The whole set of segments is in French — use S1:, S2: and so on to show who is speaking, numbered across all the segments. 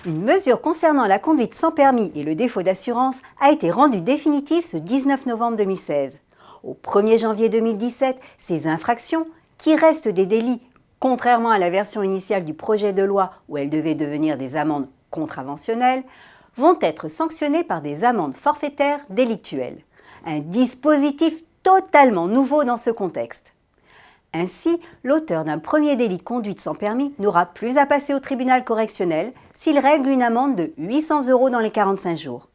S1: Une mesure concernant la conduite sans permis et le défaut d'assurance a été rendue définitive ce 19 novembre 2016. Au 1er janvier 2017, ces infractions, qui restent des délits, contrairement à la version initiale du projet de loi où elles devaient devenir des amendes contraventionnelles, vont être sanctionnées par des amendes forfaitaires délictuelles. Un dispositif totalement nouveau dans ce contexte. Ainsi, l'auteur d'un premier délit de conduite sans permis n'aura plus à passer au tribunal correctionnel s'il règle une amende de 800 € dans les 45 jours.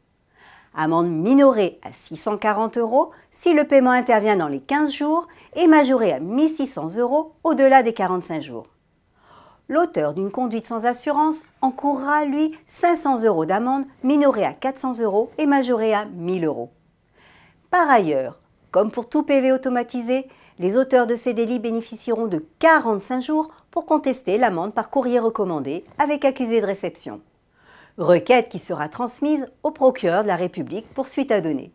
S1: Amende minorée à 640 € si le paiement intervient dans les 15 jours et majorée à 1600 € au-delà des 45 jours. L'auteur d'une conduite sans assurance encourra, lui, 500 € d'amende minorée à 400 € et majorée à 1000 €. Par ailleurs, comme pour tout PV automatisé, les auteurs de ces délits bénéficieront de 45 jours pour contester l'amende par courrier recommandé avec accusé de réception. Requête qui sera transmise au procureur de la République pour suite à donner.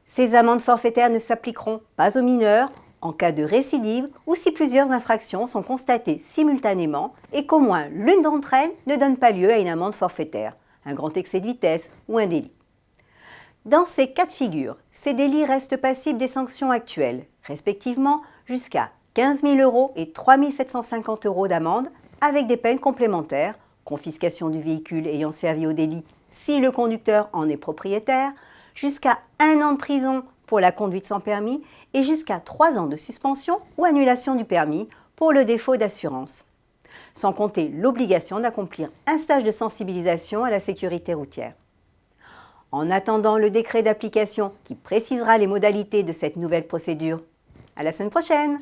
S1: Ces amendes forfaitaires ne s'appliqueront pas aux mineurs en cas de récidive ou si plusieurs infractions sont constatées simultanément et qu'au moins l'une d'entre elles ne donne pas lieu à une amende forfaitaire, un grand excès de vitesse ou un délit. Dans ces cas de figure, ces délits restent passibles des sanctions actuelles, respectivement jusqu'à 15 000 € et 3 750 € d'amende, avec des peines complémentaires, confiscation du véhicule ayant servi au délit si le conducteur en est propriétaire, jusqu'à 1 an de prison pour la conduite sans permis et jusqu'à 3 ans de suspension ou annulation du permis pour le défaut d'assurance. Sans compter l'obligation d'accomplir un stage de sensibilisation à la sécurité routière. En attendant le décret d'application qui précisera les modalités de cette nouvelle procédure. À la semaine prochaine!